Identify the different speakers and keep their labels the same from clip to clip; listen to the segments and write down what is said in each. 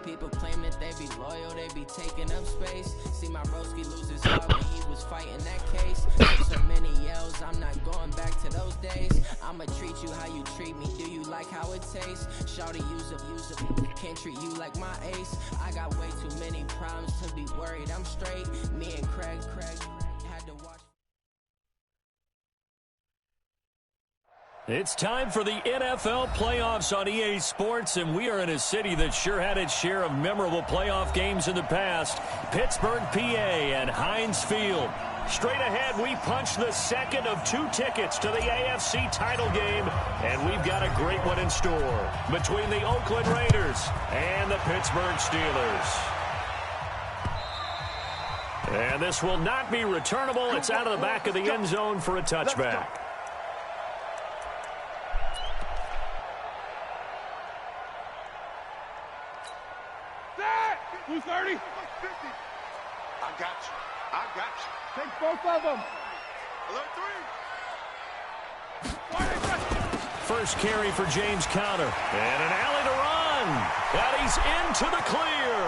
Speaker 1: People claim that they be loyal, they be taking up space. See my broski lose his heart when he was fighting that case. Took so many yells, I'm not going back to those days. I'ma treat you how you treat me, do you like how it tastes? Shawty, use up, can't treat you like my ace. I got way too many problems to be worried, I'm straight. Me and Craig had to watch.
Speaker 2: It's time for the NFL playoffs on EA Sports, and we are in a city that sure had its share of memorable playoff games in the past. Pittsburgh, PA, and Heinz Field. Straight ahead, we punch the second of 2 tickets to the AFC title game, and we've got a great one in store between the Oakland Raiders and the Pittsburgh Steelers. And this will not be returnable. It's out of the back of the end zone for a touchback.
Speaker 3: Who's 30? 50. I got you. Take both of them. Alert 3.
Speaker 2: First carry for James Conner. And an alley to run. And he's into the clear.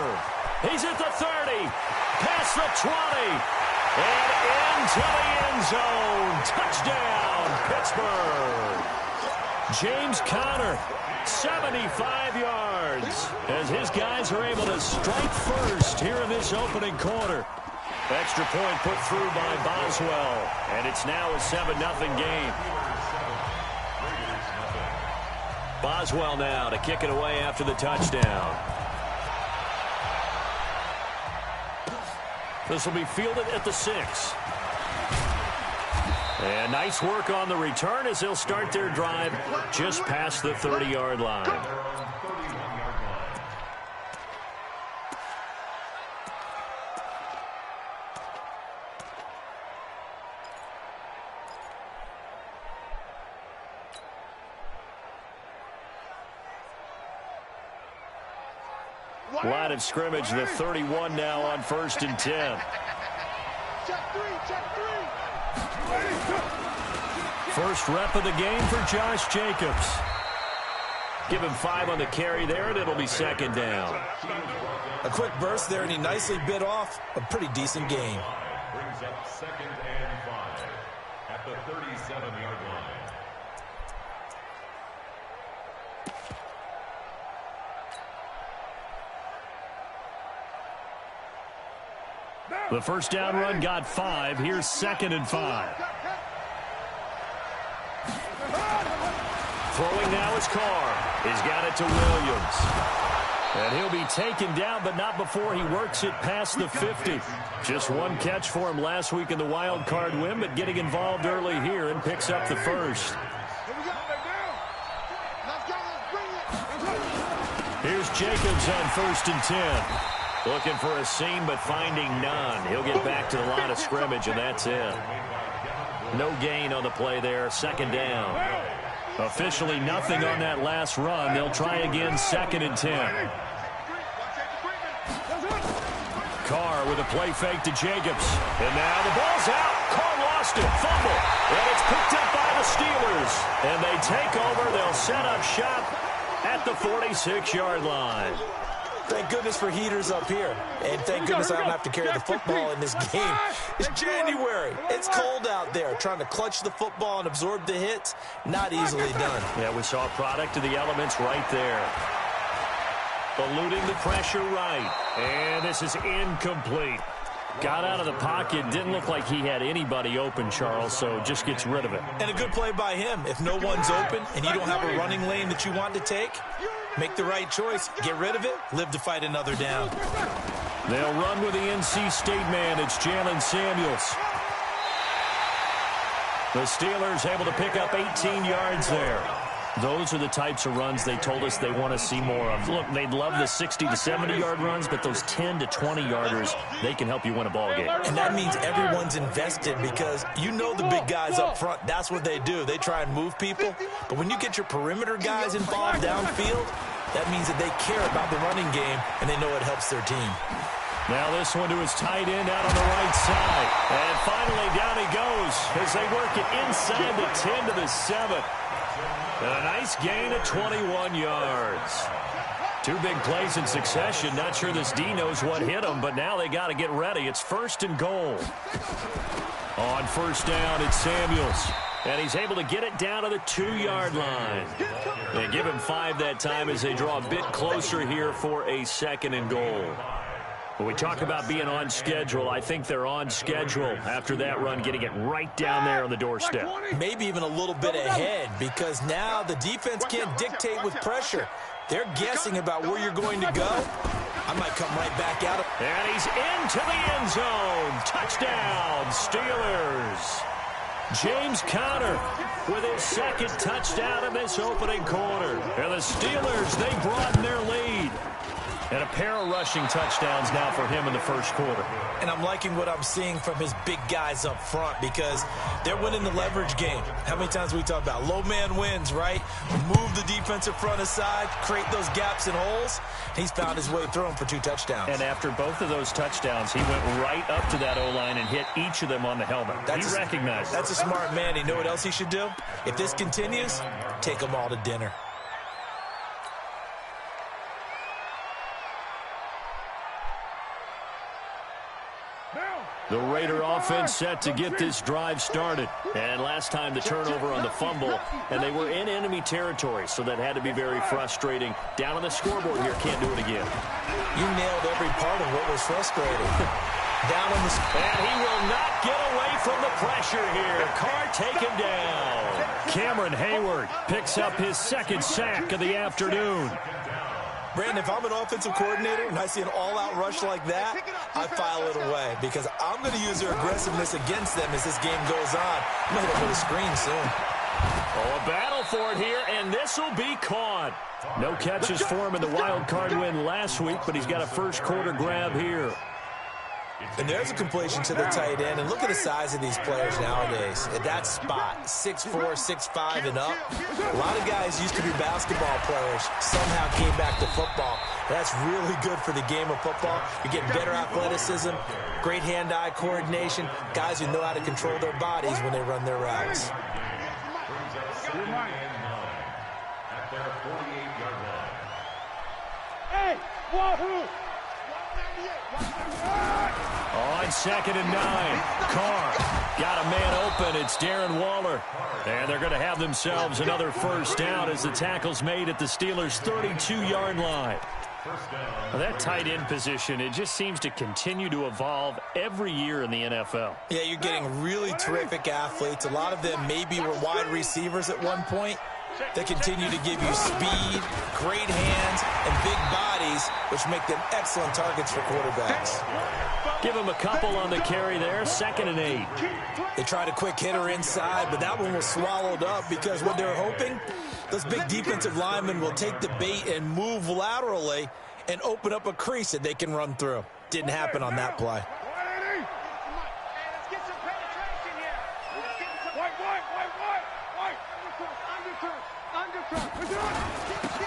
Speaker 2: He's at the 30. Past the 20. And into the end zone. Touchdown, Pittsburgh. James Conner, 75 yards, as his guys are able to strike first here in this opening quarter. Extra point put through by Boswell, and it's now a 7-0 game. Boswell now to kick it away after the touchdown. This will be fielded at the 6. And nice work on the return as they'll start their drive just past the 30-yard line. Line of scrimmage, the 31 now on 1st and 10. First rep of the game for Josh Jacobs. Give him 5 on the carry there, and it'll be 2nd down.
Speaker 4: A quick burst there, and he nicely bit off a pretty decent gain.
Speaker 5: Brings up 2nd and 5 at the 37-yard line.
Speaker 2: The first down run got 5. Here's 2nd and 5. Throwing now is Carr. He's got it to Williams. And he'll be taken down, but not before he works it past the 50. Just one catch for him last week in the wild card win, but getting involved early here and picks up the first. Here's Jacobs on 1st and 10. Looking for a seam, but finding none. He'll get back to the line of scrimmage, and that's it. No gain on the play there. 2nd down. Officially nothing on that last run. They'll try again, 2nd and 10. Carr with a play fake to Jacobs. And now the ball's out. Carr lost it. Fumble. And it's picked up by the Steelers. And they take over. They'll set up shop at the 46-yard line.
Speaker 4: Thank goodness for heaters up here. And thank goodness I don't have to carry the football in this game. It's January. It's cold out there. Trying to clutch the football and absorb the hits, not easily done.
Speaker 2: Yeah, we saw a product of the elements right there. Eluding the pressure right. And this is incomplete. Got out of the pocket. Didn't look like he had anybody open, Charles, so just gets rid of it.
Speaker 4: And a good play by him. If no one's open and you don't have a running lane that you want to take, make the right choice. Get rid of it. Live to fight another down.
Speaker 2: They'll run with the NC State man. It's Jalen Samuels. The Steelers able to pick up 18 yards there. Those are the types of runs they told us they want to see more of. Look, they'd love the 60 to 70-yard runs, but those 10 to 20-yarders, they can help you win a ball game.
Speaker 4: And that means everyone's invested because you know the big guys up front, that's what they do. They try and move people. But when you get your perimeter guys involved downfield, that means that they care about the running game, and they know it helps their team.
Speaker 2: Now this one to his tight end out on the right side. And finally down he goes as they work it inside the 10 to the 7. And a nice gain of 21 yards. Two big plays in succession. Not sure this D knows what hit him, but now they got to get ready. It's 1st and goal. On 1st down, it's Samuels. And he's able to get it down to the 2-yard line. They give him 5 that time as they draw a bit closer here for a 2nd and goal. When we talk about being on schedule, I think they're on schedule after that run, getting it right down there on the doorstep.
Speaker 4: Maybe even a little bit ahead, because now the defense can't dictate with pressure. They're guessing about where you're going to go. I might come right back out.
Speaker 2: And he's into the end zone. Touchdown, Steelers. James Conner with his 2nd touchdown of this opening quarter. And the Steelers, they broaden their lead. And a pair of rushing touchdowns now for him in the 1st quarter.
Speaker 4: And I'm liking what I'm seeing from his big guys up front because they're winning the leverage game. How many times we talk about low man wins, right? Move the defensive front aside, create those gaps and holes. He's found his way through them for 2 touchdowns.
Speaker 2: And after both of those touchdowns, he went right up to that O-line and hit each of them on the helmet. He recognized it.
Speaker 4: That's a smart man. You know what else he should do? If this continues, take them all to dinner.
Speaker 2: The Raider offense set to get this drive started. And last time the turnover on the fumble, and they were in enemy territory, so that had to be very frustrating. Down on the scoreboard here, can't do it again.
Speaker 4: You nailed every part of what was frustrating. Down on the
Speaker 2: and he will not get away from the pressure here. Carr take him down. Cameron Hayward picks up his 2nd sack of the afternoon.
Speaker 4: Brandon, if I'm an offensive coordinator and I see an all-out rush like that, I file it away because I'm going to use their aggressiveness against them as this game goes on. I'm going to hit them with a screen soon.
Speaker 2: Oh, a battle for it here, and this will be caught. No catches for him in the wild card win last week, but he's got a 1st quarter grab here.
Speaker 4: And there's a completion to the tight end. And look at the size of these players nowadays. At that spot, 6'4", 6'5", and up. A lot of guys used to be basketball players, somehow came back to football. That's really good for the game of football. You're getting better athleticism, great hand-eye coordination, guys who know how to control their bodies when they run their routes.
Speaker 5: At their 48-yard line.
Speaker 3: Hey, wahoo!
Speaker 2: On 2nd and 9, Carr got a man open. It's Darren Waller. And they're going to have themselves another 1st down as the tackle's made at the Steelers' 32-yard line. Well, that tight end position, it just seems to continue to evolve every year in the NFL.
Speaker 4: Yeah, you're getting really terrific athletes. A lot of them maybe were wide receivers at one point. They continue to give you speed, great hands, and big bodies, which make them excellent targets for quarterbacks.
Speaker 2: Give him a couple on the carry there, 2nd and 8.
Speaker 4: They tried a quick hitter inside, but that one was swallowed up because what they're hoping, those big defensive linemen will take the bait and move laterally and open up a crease that they can run through. Didn't happen on that play.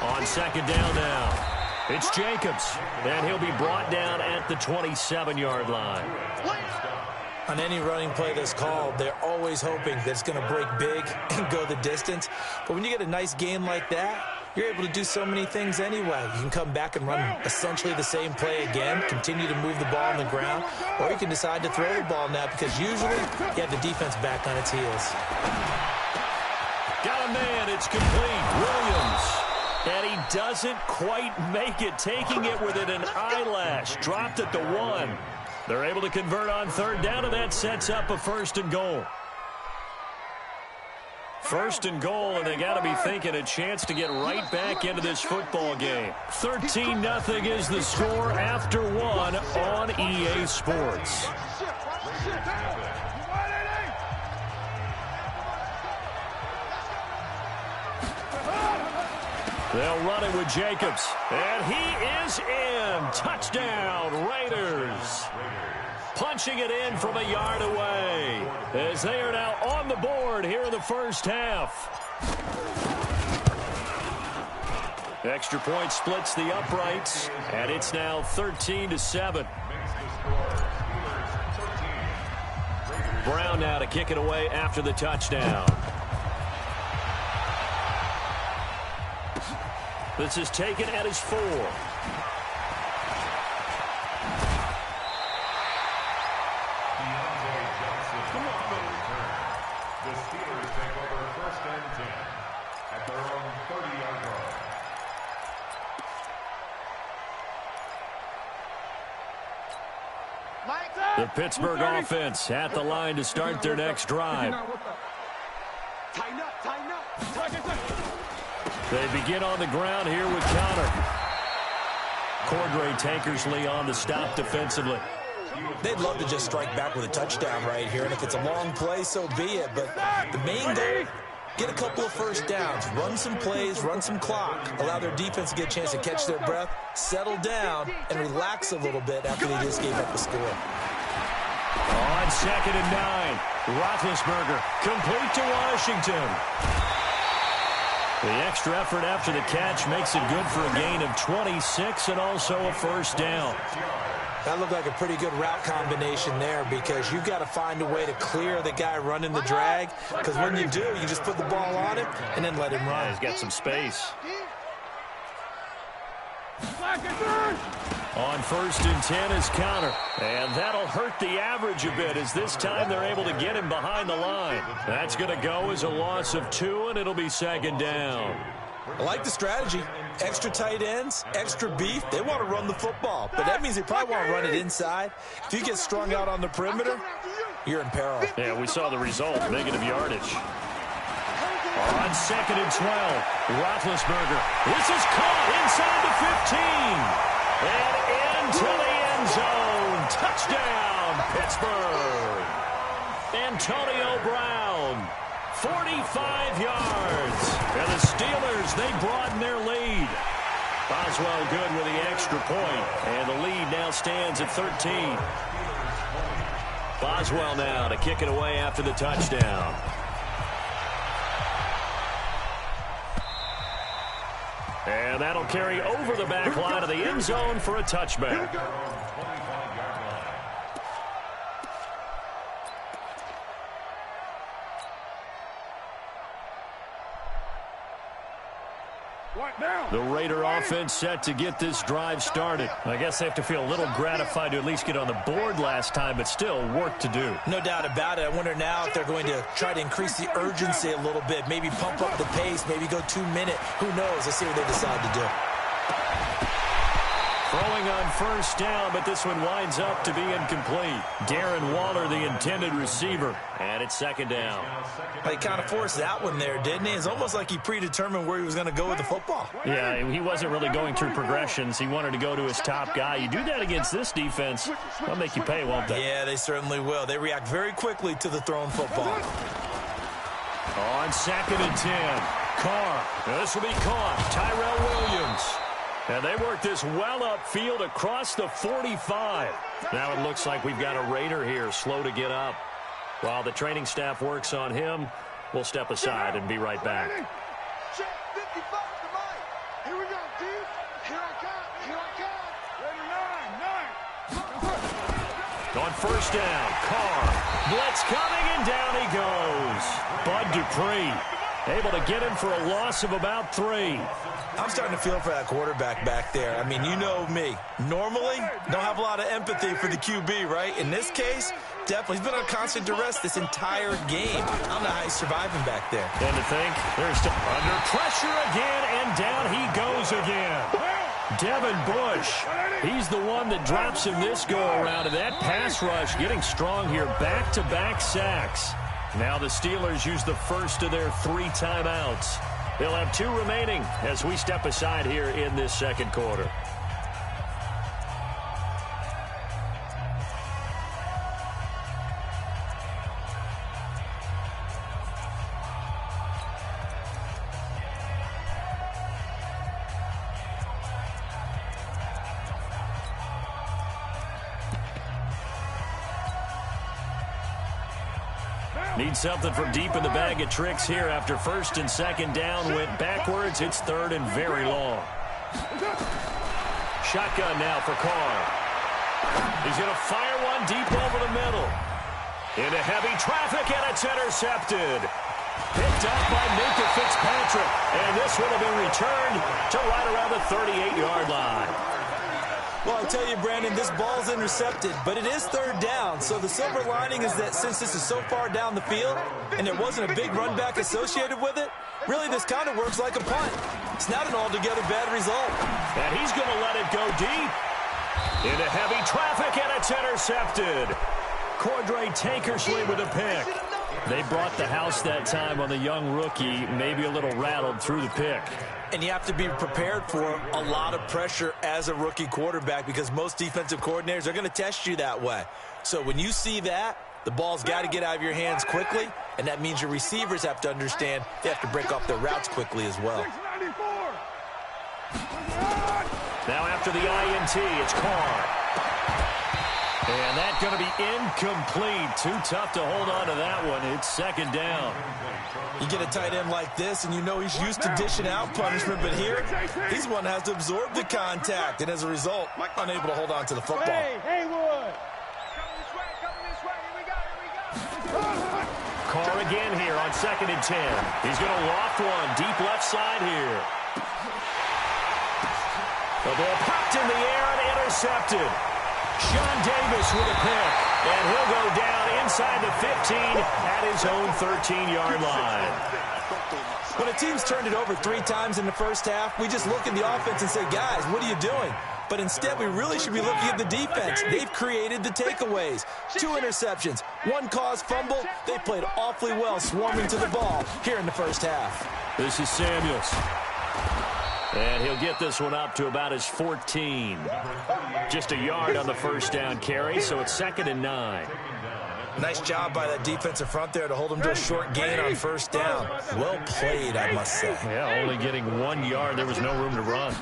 Speaker 2: On 2nd down now, it's Jacobs, and he'll be brought down at the 27-yard line.
Speaker 4: On any running play that's called, they're always hoping that it's going to break big and go the distance. But when you get a nice game like that, you're able to do so many things anyway. You can come back and run essentially the same play again, continue to move the ball on the ground, or you can decide to throw the ball now because usually you have the defense back on its heels.
Speaker 2: Got a man, it's complete. Williams. And he doesn't quite make it, taking it within an eyelash. Dropped at the 1. They're able to convert on 3rd down, and that sets up a 1st and goal. 1st and goal, and they got to be thinking a chance to get right back into this football game. 13-0 is the score after 1 on EA Sports. They'll run it with Jacobs. And he is in. Touchdown, Raiders. Punching it in from a yard away as they are now on the board here in the 1st half. Extra point splits the uprights, and it's now 13-7. Brown now to kick it away after the touchdown. This is taken at his 4.
Speaker 5: The Steelers take over 1st and 10 at their own 30-yard line.
Speaker 2: The Pittsburgh offense at the line to start their next drive.
Speaker 3: Tighten up.
Speaker 2: They begin on the ground here with Connor. Cordray Tankersley on the stop defensively.
Speaker 4: They'd love to just strike back with a touchdown right here, and if it's a long play, so be it. But the main goal, get a couple of first downs, run some plays, run some clock, allow their defense to get a chance to catch their breath, settle down, and relax a little bit after they just gave up a score.
Speaker 2: On 2nd and 9, Roethlisberger complete to Washington. The extra effort after the catch makes it good for a gain of 26 and also a first down.
Speaker 4: That looked like a pretty good route combination there because you've got to find a way to clear the guy running the drag, because when you do, you just put the ball on him and then let him run.
Speaker 2: Yeah, he's got some space. On 1st and 10 is Connor, and that'll hurt the average a bit as this time they're able to get him behind the line. That's going to go as a loss of 2, and it'll be 2nd down.
Speaker 4: I like the strategy. Extra tight ends, extra beef. They want to run the football, but that means they probably want to run it inside. If you get strung out on the perimeter, you're in peril.
Speaker 2: Yeah, we saw the result, negative yardage. On 2nd and 12, Roethlisberger. This is caught inside the 15. And into the end zone. Touchdown, Pittsburgh. Antonio Brown. 45 yards. And the Steelers, they broaden their lead. Boswell good with the extra point. And the lead now stands at 13. Boswell now to kick it away after the touchdown. And that'll carry over the back line of the end zone for a touchback. The Raider offense set to get this drive started. I guess they have to feel a little gratified to at least get on the board last time, but still work to do.
Speaker 4: No doubt about it. I wonder now if they're going to try to increase the urgency a little bit, maybe pump up the pace, maybe go 2-minute. Who knows? Let's see what they decide to do.
Speaker 2: Throwing on first down, but this one winds up to be incomplete. Darren Waller, the intended receiver, and it's 2nd down.
Speaker 4: He kind of forced that one there, didn't he? It's almost like he predetermined where he was going to go with the football.
Speaker 2: Yeah, he wasn't really going through progressions. He wanted to go to his top guy. You do that against this defense, they'll make you pay, won't they?
Speaker 4: Yeah, they certainly will. They react very quickly to the thrown football.
Speaker 2: On 2nd and 10, Carr. This will be caught. Tyrell Williams. And they work this well upfield across the 45. Now it looks like we've got a Raider here, slow to get up. While the training staff works on him, we'll step aside and be right back.
Speaker 3: Check 55 to Mike. Here we go, dude. Here I come. Here I come. Raider 9.
Speaker 2: On first down, Carr. Blitz coming, and down he goes. Bud Dupree able to get him for a loss of about 3.
Speaker 4: I'm starting to feel for that quarterback back there. I mean, you know me. Normally, don't have a lot of empathy for the QB, right? In this case, definitely. He's been on constant duress this entire game. I don't know how he's surviving back there.
Speaker 2: And to think, they're still under pressure again, and down he goes again. Devin Bush, he's the one that drops him this go-around, and that pass rush getting strong here, back-to-back sacks. Now the Steelers use the first of their 3 timeouts. They'll have 2 remaining as we step aside here in this 2nd quarter. Need something from deep in the bag of tricks here after 1st and 2nd down went backwards. It's 3rd and very long. Shotgun now for Carr. He's going to fire one deep over the middle. Into heavy traffic, and it's intercepted. Picked up by Minka Fitzpatrick. And this one will be returned to right around the 38-yard line.
Speaker 4: Well, I tell you, Brandon, this ball's intercepted, but it is third down. So the silver lining is that since this is so far down the field and there wasn't a big run back associated with it, really this kind of works like a punt. It's not an altogether bad result.
Speaker 2: And he's going to let it go deep into heavy traffic, and it's intercepted. Cordray Tankersley with a pick. They brought the house that time on the young rookie, maybe a little rattled through the pick.
Speaker 4: And you have to be prepared for a lot of pressure as a rookie quarterback because most defensive coordinators are going to test you that way. So when you see that, the ball's got to get out of your hands quickly, and that means your receivers have to understand they have to break off their routes quickly as well.
Speaker 2: Now after the INT, it's Carr. And that's going to be incomplete. Too tough to hold on to that one. It's second down.
Speaker 4: You get a tight end like this, and you know he's used to dishing out punishment, but here, he's one that has to absorb the contact, and as a result, unable to hold on to the football.
Speaker 2: Carr again here on 2nd and 10. He's going to loft one deep left side here. The ball popped in the air and intercepted. Sean Davis with a pick, and he'll go down inside the 15 at his own 13-yard line.
Speaker 4: When a team's turned it over 3 times in the first half, we just look at the offense and say, guys, what are you doing? But instead, we really should be looking at the defense. They've created the takeaways. 2 interceptions, 1 caused fumble. They played awfully well swarming to the ball here in the first half.
Speaker 2: This is Samuels. And he'll get this one up to about his 14. Just a yard on the first down carry, so it's 2nd and 9.
Speaker 4: Nice job by that defensive front there to hold him to a short gain on first down. Well played, I must say.
Speaker 2: Yeah, only getting 1 yard. There was no room to run.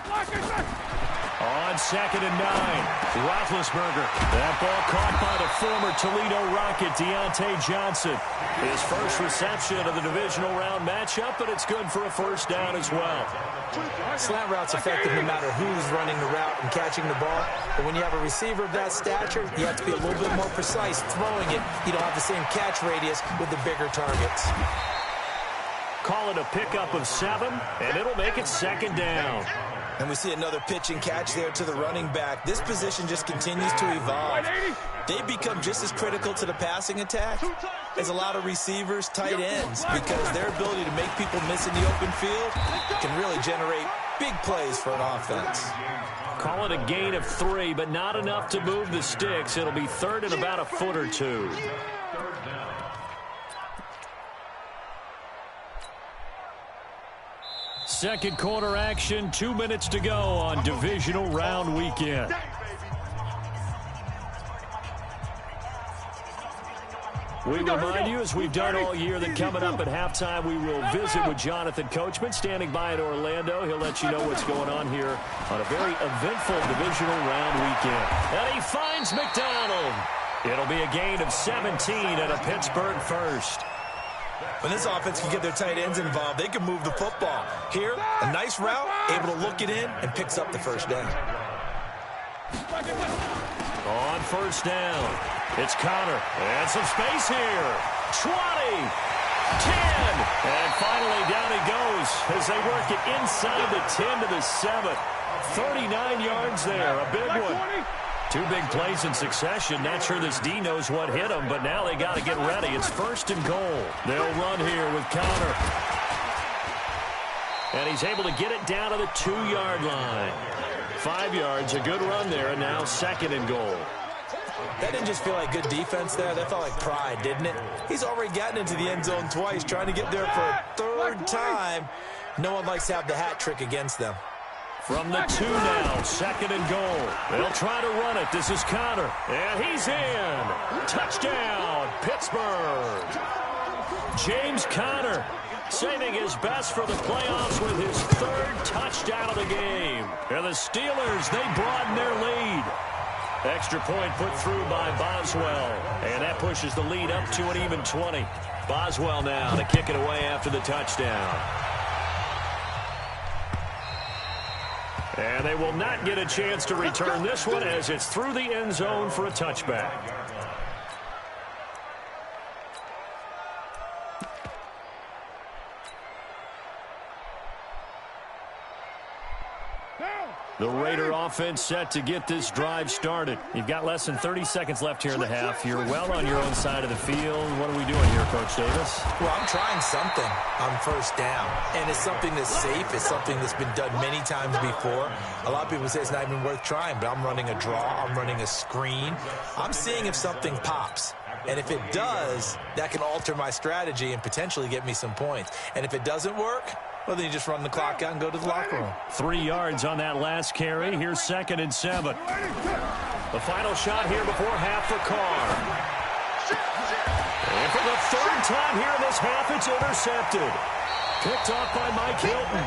Speaker 2: On 2nd and 9, Roethlisberger. That ball caught by the former Toledo Rocket, Deontay Johnson. His first reception of the divisional round matchup, but it's good for a first down as well.
Speaker 4: Slant route's effective no matter who's running the route and catching the ball. But when you have a receiver of that stature, you have to be a little bit more precise throwing it. You don't have the same catch radius with the bigger targets.
Speaker 2: Call it a pickup of 7, and it'll make it 2nd down.
Speaker 4: And we see another pitch and catch there to the running back. This position just continues to evolve. They become just as critical to the passing attack as a lot of receivers, tight ends, because their ability to make people miss in the open field can really generate big plays for an offense.
Speaker 2: Call it a gain of 3, but not enough to move the sticks. It'll be 3rd and about a foot or 2. Second quarter action, 2 minutes to go on divisional round weekend. We remind you, as we've done all year, that coming up at halftime, we will visit with Jonathan Coachman, standing by in Orlando. He'll let you know what's going on here on a very eventful divisional round weekend. And he finds McDonald. It'll be a gain of 17 and a Pittsburgh first.
Speaker 4: When this offense can get their tight ends involved, they can move the football. Here, a nice route, able to look it in, and picks up the first down.
Speaker 2: On first down, it's Connor. And some space here. 20, 10, and finally down he goes as they work it inside the 10 to the 7. 39 yards there, a big one. 2 big plays in succession. Not sure this D knows what hit him, but now they got to get ready. It's 1st and goal. They'll run here with Connor. And he's able to get it down to the 2-yard line. 5 yards, a good run there, and now 2nd and goal.
Speaker 4: That didn't just feel like good defense there. That felt like pride, didn't it? He's already gotten into the end zone twice, trying to get there for a 3rd time. No one likes to have the hat trick against them.
Speaker 2: From the 2 now, 2nd and goal. They'll try to run it. This is Connor. And he's in. Touchdown, Pittsburgh. James Conner saving his best for the playoffs with his 3rd touchdown of the game. And the Steelers, they broaden their lead. Extra point put through by Boswell. And that pushes the lead up to an even 20. Boswell now to kick it away after the touchdown. And they will not get a chance to return this one as it's through the end zone for a touchback. The Raider offense set to get this drive started. You've got less than 30 seconds left here in the half. You're well on your own side of the field. What are we doing here, Coach Davis?
Speaker 4: Well, I'm trying something on first down, and it's something that's safe. It's something that's been done many times before. A lot of people say it's not even worth trying, but I'm running a draw. I'm running a screen. I'm seeing if something pops. And if it does, that can alter my strategy and potentially get me some points. And if it doesn't work, well, then you just run the clock out and go to the locker room.
Speaker 2: 3 yards on that last carry. Here's 2nd and 7. The final shot here before half for Carr. And for the 3rd time here in this half, it's intercepted. Picked off by Mike Hilton.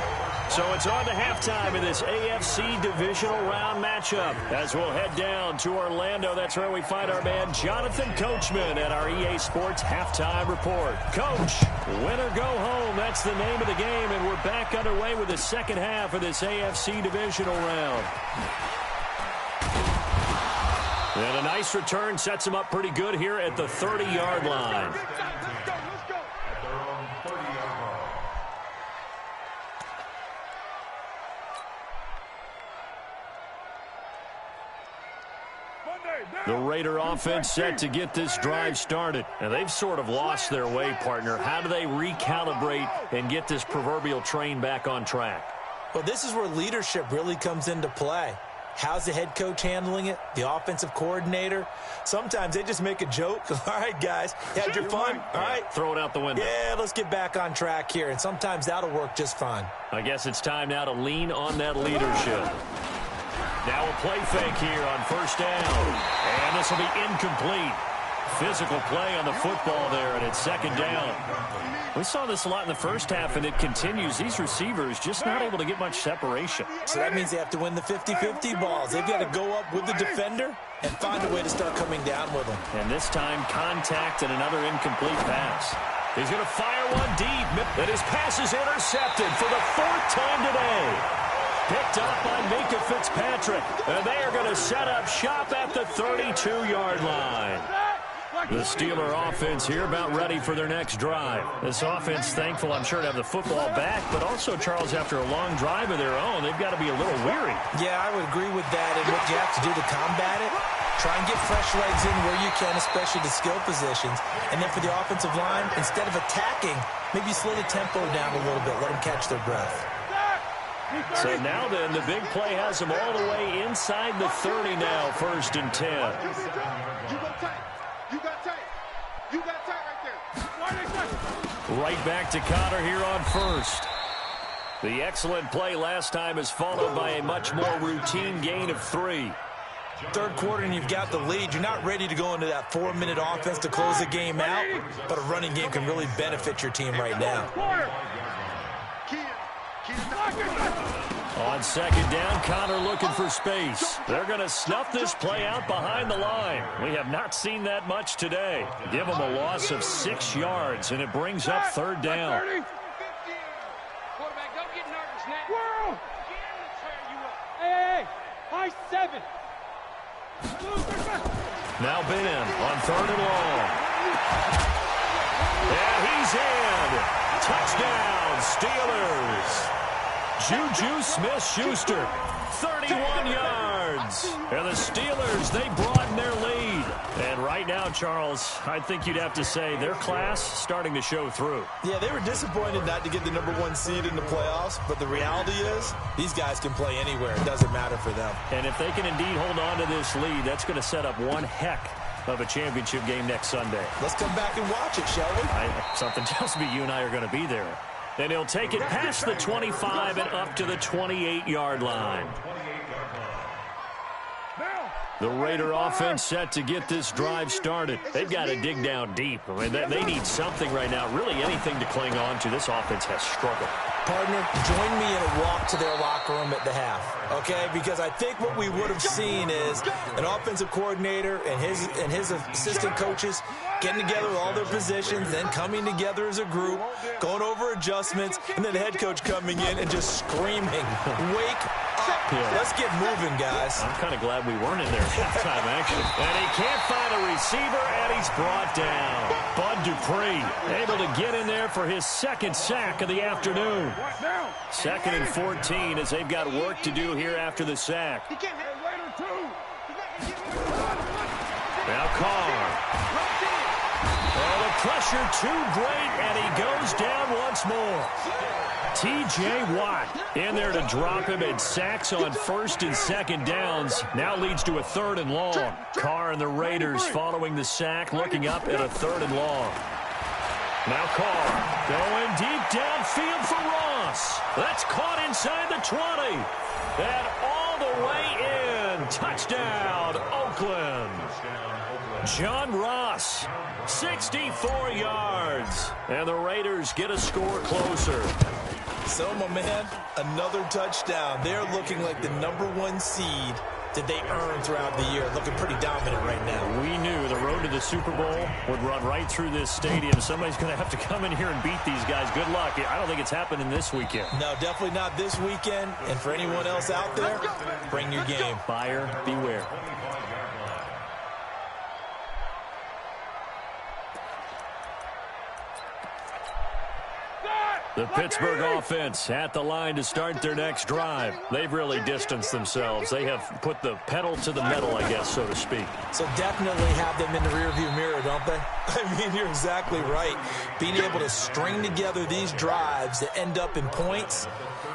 Speaker 2: So it's on to halftime in this AFC divisional round matchup. As we'll head down to Orlando, that's where we find our man Jonathan Coachman at our EA Sports Halftime Report. Coach, win or go home, that's the name of the game, and we're back underway with the second half of this AFC divisional round. And a nice return sets him up pretty good here at the 30-yard line. The Raider offense set to get this drive started. And they've sort of lost their way, partner. How do they recalibrate and get this proverbial train back on track?
Speaker 4: Well, this is where leadership really comes into play. How's the head coach handling it? The offensive coordinator? Sometimes they just make a joke. All right, guys, you had your fun? All right.
Speaker 2: Throw it out the window.
Speaker 4: Yeah, let's get back on track here. And sometimes that'll work just fine.
Speaker 2: I guess it's time now to lean on that leadership. Now a play fake here on first down. And this will be incomplete. Physical play on the football there, and it's 2nd down. We saw this a lot in the first half, and it continues. These receivers just not able to get much separation.
Speaker 4: So that means they have to win the 50-50 balls. They've got to go up with the defender and find a way to start coming down with them.
Speaker 2: And this time, contact and another incomplete pass. He's going to fire one deep, and his pass is intercepted for the 4th time today. Picked up by Mika Fitzpatrick. And they are going to set up shop at the 32-yard line. The Steeler offense here about ready for their next drive. This offense thankful, I'm sure, to have the football back, but also, Charles, after a long drive of their own, they've got to be a little weary.
Speaker 4: Yeah, I would agree with that. And what you have to do to combat it, try and get fresh legs in where you can, especially the skill positions. And then for the offensive line, instead of attacking, maybe slow the tempo down a little bit, let them catch their breath.
Speaker 2: So now then, the big play has them all the way inside the 30 now, 1st and 10.
Speaker 3: You got tight. You got tight right there.
Speaker 2: Right back to Connor here on first. The excellent play last time is followed by a much more routine gain of 3.
Speaker 4: 3rd quarter and you've got the lead. You're not ready to go into that 4-minute offense to close the game out, but a running game can really benefit your team right now.
Speaker 2: On 2nd down, Connor looking for space. They're going to snuff this play out behind the line. We have not seen that much today. Give them a loss of 6 yards, and it brings up 3rd down.
Speaker 6: Quarterback, don't get nervous now. Hey, high 7.
Speaker 2: Now Ben on 3rd and long. And he's in. Touchdown, Steelers. Juju Smith-Schuster, 31 yards. And the Steelers, they broaden their lead. And right now, Charles, I think you'd have to say their class starting to show through.
Speaker 4: Yeah, they were disappointed not to get the #1 seed in the playoffs, but the reality is these guys can play anywhere. It doesn't matter for them.
Speaker 2: And if they can indeed hold on to this lead, that's going to set up one heck of a championship game next Sunday.
Speaker 4: Let's come back and watch it, shall we?
Speaker 2: Something tells me you and I are going to be there. And he'll take it past the 25 and up to the 28-yard line. The Raider offense set to get this drive started. They've got to dig down deep. I mean, they need something right now, really anything to cling on to. This offense has struggled.
Speaker 4: Partner, join me in a walk to their locker room at the half, okay? Because I think what we would have seen is an offensive coordinator and his assistant coaches getting together with all their positions, then coming together as a group, going over adjustments, and then the head coach coming in and just screaming, "Wake up!"
Speaker 2: Yeah.
Speaker 4: Let's get moving, guys.
Speaker 2: I'm kind of glad we weren't in there at halftime action. And he can't find a receiver, and he's brought down. Bud Dupree able to get in there for his second sack of the afternoon. 2nd and 14 as they've got work to do here after the sack. Now Carr. Oh, the pressure too great, and he goes down once more. T.J. Watt in there to drop him, and sacks on 1st and 2nd downs. Now leads to a 3rd and long. Carr and the Raiders following the sack, looking up at a 3rd and long. Now Carr going deep downfield for Ross. That's caught inside the 20. And all the way in. Touchdown, Oakland. John Ross, 64 yards. And the Raiders get a score closer.
Speaker 4: So, my man, another touchdown. They're looking like the #1 seed that they earned throughout the year. Looking pretty dominant right now.
Speaker 2: We knew the road to the Super Bowl would run right through this stadium. Somebody's going to have to come in here and beat these guys. Good luck. I don't think it's happening this weekend.
Speaker 4: No, definitely not this weekend. And for anyone else out there, bring your game.
Speaker 2: Buyer beware. The Pittsburgh offense at the line to start their next drive. They've really distanced themselves. They have put the pedal to the metal, I guess, so to speak.
Speaker 4: So definitely have them in the rearview mirror, don't they? I mean, you're exactly right. Being able to string together these drives that end up in points,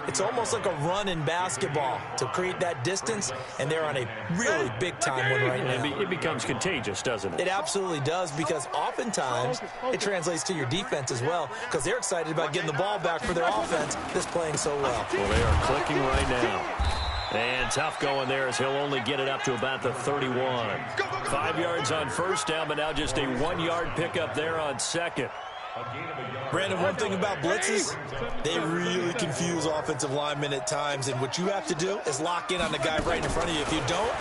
Speaker 4: it's almost like a run in basketball to create that distance, and they're on a really big-time one right now.
Speaker 2: It becomes contagious, doesn't it?
Speaker 4: It absolutely does, because oftentimes it translates to your defense as well, because they're excited about getting the ball back for their offense that's playing so well.
Speaker 2: Well, they are clicking right now. And tough going there as he'll only get it up to about the 31. 5 yards on 1st down, but now just a 1-yard pickup there on 2nd.
Speaker 4: Brandon, one thing about blitzes, they really confuse offensive linemen at times, and what you have to do is lock in on the guy right in front of you. If you don't,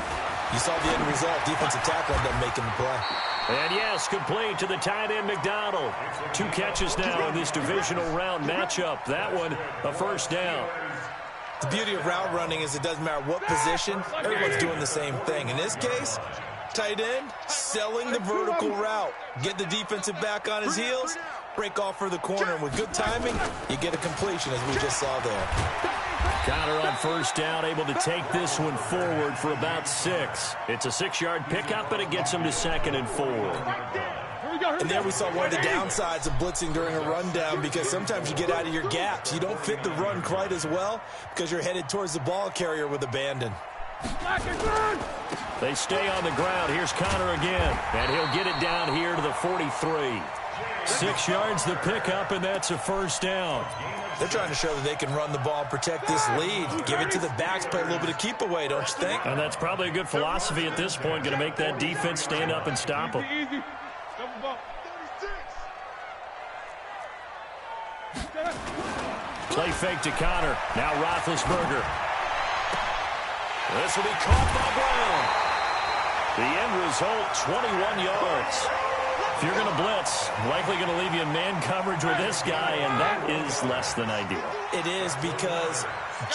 Speaker 4: you saw the end result. Defensive tackle ended up making the play.
Speaker 2: And yes, complete to the tight end McDonald. 2 catches now in this divisional round matchup. That one, a 1st down.
Speaker 4: The beauty of route running is it doesn't matter what position, everyone's doing the same thing. In this case, tight end, selling the vertical route. Get the defensive back on his heels, break off for the corner, and with good timing, you get a completion, as we just saw there.
Speaker 2: Conner on 1st down, able to take this one forward for about 6. It's a 6-yard pickup, and it gets him to 2nd and 4.
Speaker 4: And there we saw one of the downsides of blitzing during a rundown, because sometimes you get out of your gaps. You don't fit the run quite as well because you're headed towards the ball carrier with abandon.
Speaker 2: They stay on the ground. Here's Conner again, and he'll get it down here to the 43. 6 yards the pickup, and that's a 1st down.
Speaker 4: They're trying to show that they can run the ball, protect this lead, give it to the backs, play a little bit of keep away, don't you think?
Speaker 2: And that's probably a good philosophy at this point, going to make that defense stand up and stop them. Play fake to Conner. Now Roethlisberger. This will be caught by Brown. The end result, 21 yards. If you're going to blitz, likely going to leave you in man coverage with this guy, and that is less than ideal.
Speaker 4: It is, because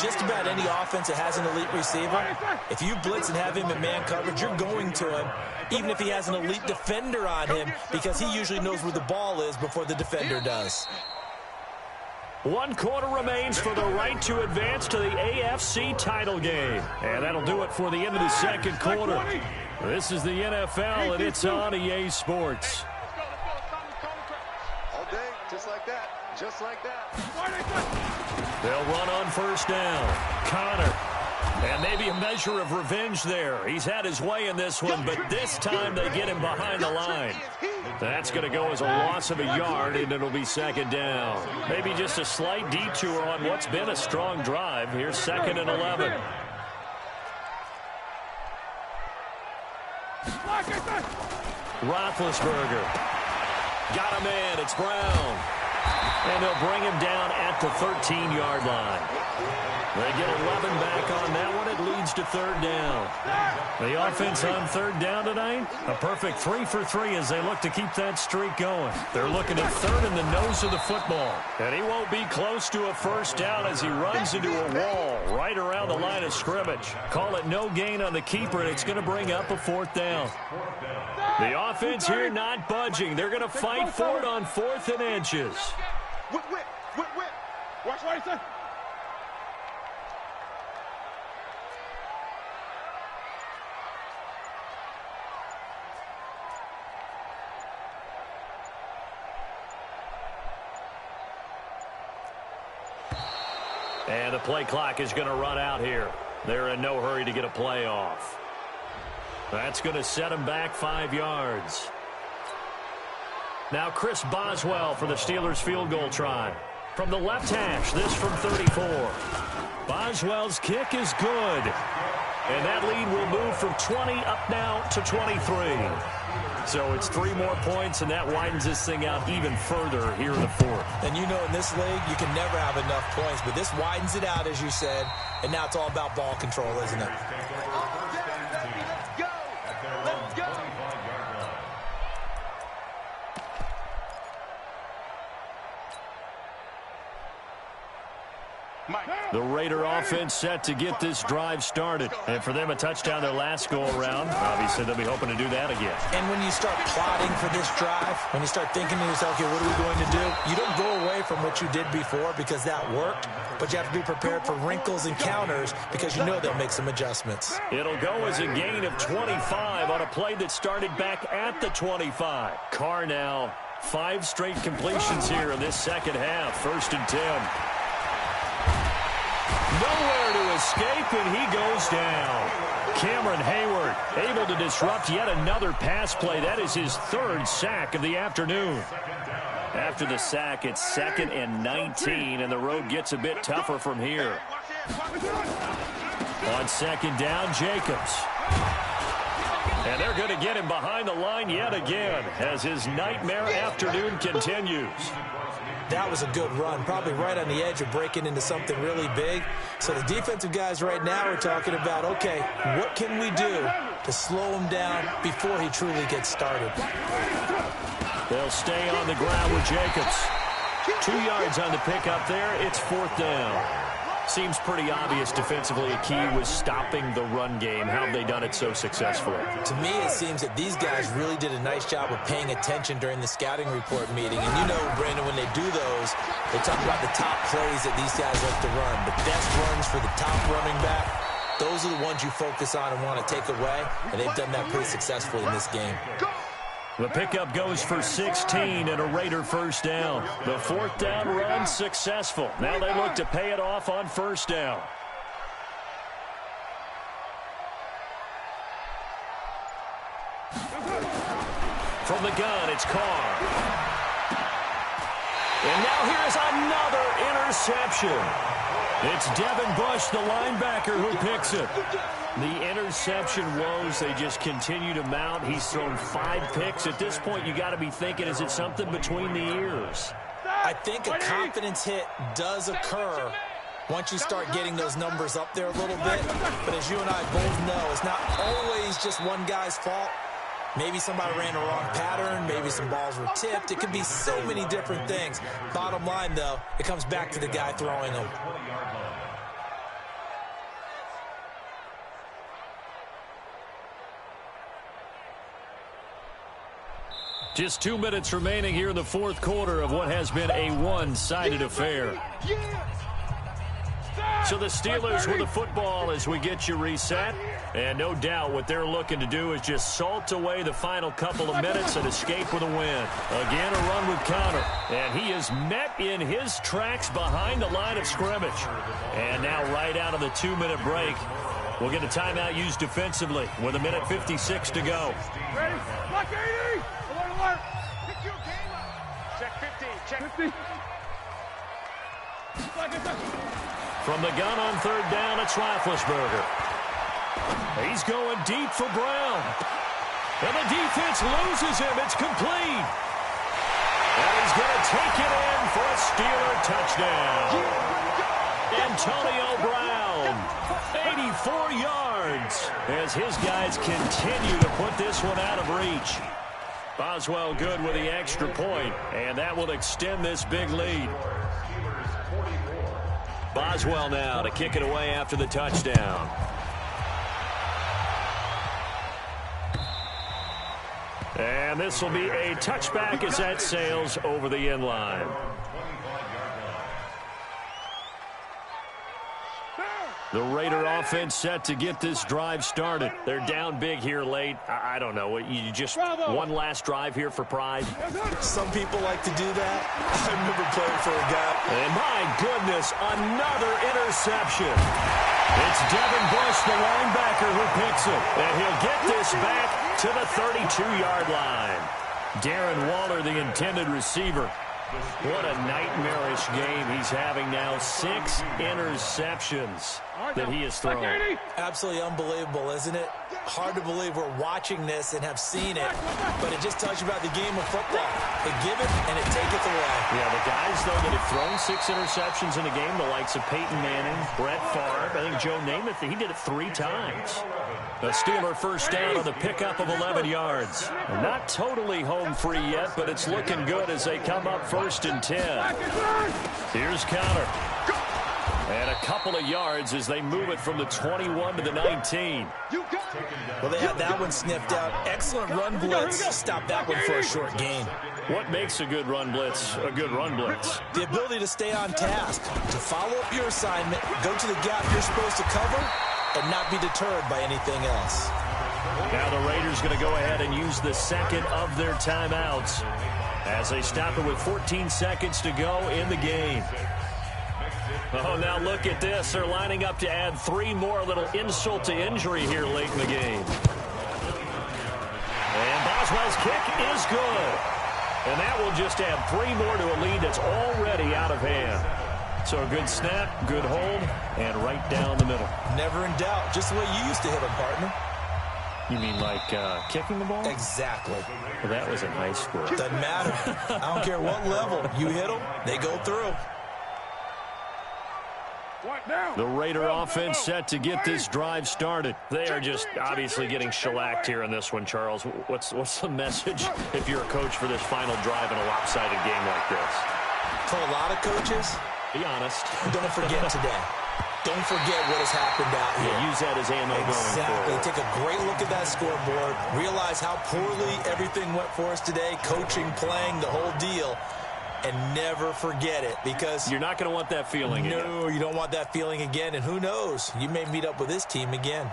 Speaker 4: just about any offense that has an elite receiver, if you blitz and have him in man coverage, you're going to him, even if he has an elite defender on him, because he usually knows where the ball is before the defender does.
Speaker 2: 1 quarter remains for the right to advance to the AFC title game. And that'll do it for the end of the 2nd quarter. This is the NFL, and it's on EA Sports.
Speaker 3: All day, just like that. Just like that.
Speaker 2: They'll run on 1st down. Conner. And maybe a measure of revenge there. He's had his way in this one, but this time they get him behind the line. That's going to go as a loss of a yard, and it'll be 2nd down. Maybe just a slight detour on what's been a strong drive. Here's 2nd and 11. Roethlisberger. Got him in. It's Brown. And they'll bring him down at the 13-yard line. They get 11 back on that one. It leads to 3rd down. The offense on third down tonight, a perfect 3 for 3 as they look to keep that streak going. They're looking at third in the nose of the football. And he won't be close to a first down as he runs into a wall right around the line of scrimmage. Call it no gain on the keeper, and it's going to bring up a fourth down. The offense here not budging. They're going to fight for it on 4th and inches.
Speaker 3: Whip. Watch what he said.
Speaker 2: And the play clock is going to run out here. They're in no hurry to get a play off. That's going to set them back 5 yards. Now Chris Boswell for the Steelers field goal try. From the left hash, this from 34. Boswell's kick is good. And that lead will move from 20 up now to 23. So it's 3 more points, and that widens this thing out even further here in the 4th.
Speaker 4: And you know, in this league, you can never have enough points, but this widens it out, as you said, and now it's all about ball control, isn't it?
Speaker 3: Let's go.
Speaker 2: The Raider offense set to get this drive started. And for them, a touchdown their last go-around. Obviously, they'll be hoping to do that again.
Speaker 4: And when you start plotting for this drive, when you start thinking to yourself, okay, what are we going to do? You don't go away from what you did before because that worked, but you have to be prepared for wrinkles and counters because you know they'll make some adjustments.
Speaker 2: It'll go as a gain of 25 on a play that started back at the 25. Carr now, 5 straight completions here in this second half. 1st and 10. Nowhere to escape, and he goes down. Cameron Hayward able to disrupt yet another pass play. That is his 3rd sack of the afternoon. After the sack, it's 2nd and 19, and the road gets a bit tougher from here. On 2nd down, Jacobs. And they're going to get him behind the line yet again as his nightmare afternoon continues.
Speaker 4: That was a good run, probably right on the edge of breaking into something really big. So the defensive guys right now are talking about, okay, what can we do to slow him down before he truly gets started?
Speaker 2: They'll stay on the ground with Jacobs. 2 yards on the pickup there. It's 4th down. Seems pretty obvious defensively a key was stopping the run game. How have they done it so successfully?
Speaker 4: To me, it seems that these guys really did a nice job of paying attention during the scouting report meeting. And you know, Brandon, when they do those, they talk about the top plays that these guys like to run. The best runs for the top running back, those are the ones you focus on and want to take away. And they've done that pretty successfully in this game.
Speaker 2: The pickup goes for 16 and a Raider 1st down. The 4th down run successful. Now they look to pay it off on 1st down. From the gun, it's Carr. And now here's another interception. It's Devin Bush, the linebacker, who picks it. The interception woes, they just continue to mount. He's thrown 5 picks. At this point, you got to be thinking, is it something between the ears?
Speaker 4: I think a confidence hit does occur once you start getting those numbers up there a little bit. But as you and I both know, it's not always just one guy's fault. Maybe somebody ran the wrong pattern. Maybe some balls were tipped. It could be so many different things. Bottom line, though, it comes back to the guy throwing them.
Speaker 2: Just 2 minutes remaining here in the 4th quarter of what has been a one-sided affair. So the Steelers with the football as we get you reset. And no doubt what they're looking to do is just salt away the final couple of minutes and escape with a win. Again, a run with Connor. And he is met in his tracks behind the line of scrimmage. And now right out of the 2-minute break, we'll get a timeout used defensively with 1:56 to go.
Speaker 6: Ready? Block 80! Alert!
Speaker 3: Check 50. Check 50.
Speaker 2: From the gun on 3rd down, it's Roethlisberger. He's going deep for Brown. And the defense loses him. It's complete. And he's going to take it in for a Steeler touchdown. Antonio Brown, 84 yards, as his guys continue to put this one out of reach. Boswell good with the extra point, and that will extend this big lead. Boswell now to kick it away after the touchdown. And this will be a touchback as that sails over the end line. The Raider offense set to get this drive started. They're down big here late. I don't know. You just one last drive here for pride?
Speaker 4: Some people like to do that. I remember playing for a guy.
Speaker 2: And my goodness, another interception. It's Devin Bush, the linebacker, who picks it. And he'll get this back to the 32-yard line. Darren Waller, the intended receiver. What a nightmarish game he's having now. 6 interceptions that he has thrown.
Speaker 4: Absolutely unbelievable, isn't it? Hard to believe we're watching this and have seen it, but it just tells you about the game of football. They give it and it taketh away.
Speaker 2: Yeah, the guys, though, that have thrown 6 interceptions in a game, the likes of Peyton Manning, Brett Favre, I think Joe Namath, he did it 3 times. The Steeler first down on the pickup of 11 yards. Not totally home free yet, but it's looking good as they come up 1st and 10. Here's counter. And a couple of yards as they move it from the 21 to the 19.
Speaker 4: Well, they had that one sniffed out. Excellent run blitz. Stop that one for a short gain.
Speaker 2: What makes a good run blitz a good run blitz?
Speaker 4: The ability to stay on task, to follow up your assignment, go to the gap you're supposed to cover, and not be deterred by anything else.
Speaker 2: Now the Raiders going to go ahead and use the second of their timeouts as they stop it with 14 seconds to go in the game. Oh, now look at this. They're lining up to add 3 more, little insult to injury here late in the game. And Boswell's kick is good. And that will just add 3 more to a lead that's already out of hand. So a good snap, good hold, and right down the middle.
Speaker 4: Never in doubt. Just the way you used to hit them, partner.
Speaker 2: You mean like kicking the ball?
Speaker 4: Exactly.
Speaker 2: Well, that was in high school.
Speaker 4: Doesn't matter. I don't care what level. You hit them, they go through.
Speaker 2: The Raider offense set to get this drive started. They are just obviously getting shellacked here in this one, Charles. What's the message if you're a coach for this final drive in a lopsided game like this?
Speaker 4: For a lot of coaches,
Speaker 2: be honest.
Speaker 4: Don't forget today. Don't forget what has happened out here.
Speaker 2: Yeah, use that as ammo going forward.
Speaker 4: Take a great look at that scoreboard. Realize how poorly everything went for us today. Coaching, playing, the whole deal. And never forget it, because
Speaker 2: you're not going to want that feeling again.
Speaker 4: No, you don't want that feeling again. And who knows? You may meet up with this team again.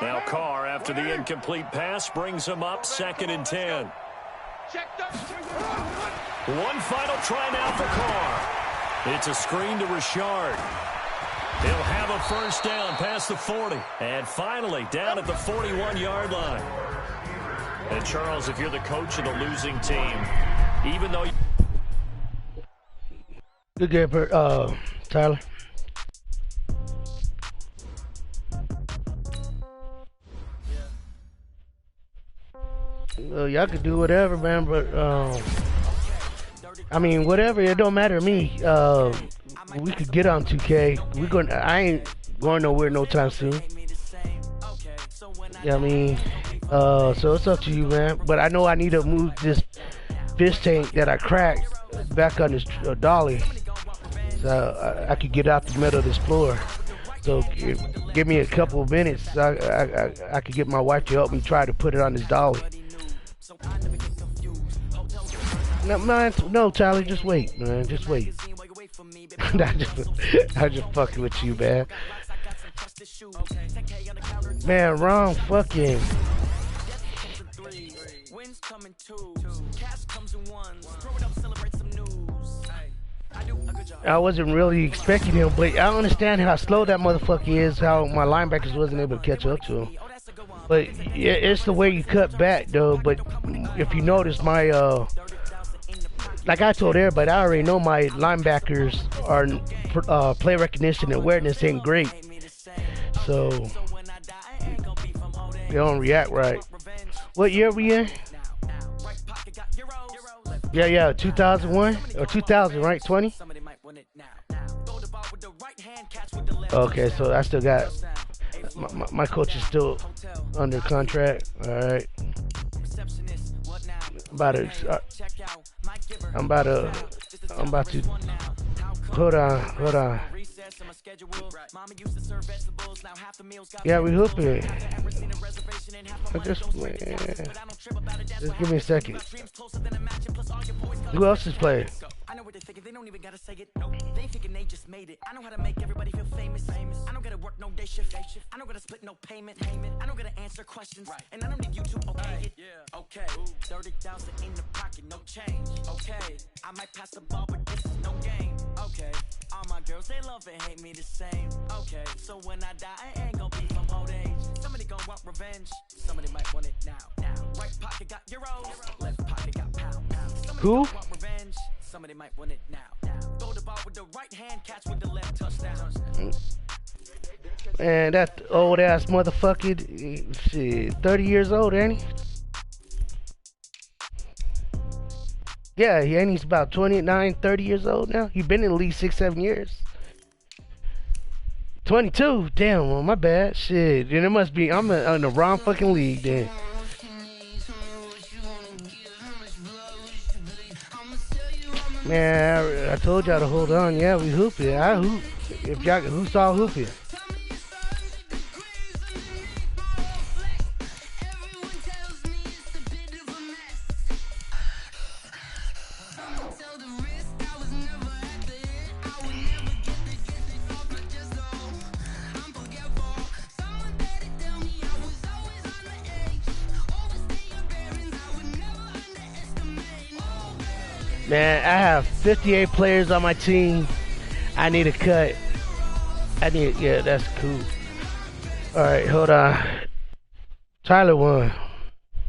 Speaker 2: Now Carr, after the incomplete pass, brings him up 2nd and 10. One final try now for Carr. It's a screen to Richard. He'll have a first down past the 40. And finally, down at the 41-yard line. And Charles, if you're the coach of the losing team, even though...
Speaker 7: Good game, Tyler. Y'all could do whatever, man, but I mean, whatever, it don't matter to me. We could get on 2K. I ain't going nowhere no time soon. Yeah, I mean, so it's up to you, man. But I know I need to move this fish tank that I cracked back on this dolly, so I could get out the middle of this floor. So give me a couple of minutes. I could get my wife to help me try to put it on this dolly. No, Tyler, just wait, man. Just wait. I'm just fucking with you, man. Man, wrong fucking. I wasn't really expecting him, but I understand how slow that motherfucker is, how my linebackers wasn't able to catch up to him. But yeah, it's the way you cut back, though. But if you notice, my like I told everybody, I already know my linebackers are play recognition and awareness ain't great. So They don't react right. What year we in? Yeah, 2001 or 2000, right? 20? Okay, so I still got my coach is still under contract. All right. I'm about to. Hold on. Yeah, we hooping. Just give me a second. Who else is playing?
Speaker 1: I know what they thinking, they don't even gotta say it. No, they thinking they just made it. I know how to make everybody feel famous. I don't gotta work no day shift. I don't gotta split no payment. I don't gotta answer questions. And I don't need you to okay it. Okay, 30,000 in the pocket, no change. Okay, I might pass the ball, but this is no game. Okay, all my girls, they love and hate me the same. Okay, so when I die, I ain't gonna be from old age. Somebody gonna want revenge. Somebody might want it now. Right pocket got euros, left pocket got pound. Somebody
Speaker 7: Who?
Speaker 1: want revenge. Somebody might want it now. Throw the ball with the right hand, catch with the left, touchdown.
Speaker 7: And that old ass motherfucker, shit, 30 years old, ain't he? Yeah, he's about 29, 30 years old now. He been in the league 6-7 years. 22? Damn, well, my bad. Shit, then it must be, I'm in the wrong fucking league then. Man, I told y'all to hold on. Yeah, we hooping. I hoop. If y'all, who saw hooping? Man, I have 58 players on my team. I need a cut. Yeah, that's cool. All right, hold on. Tyler won.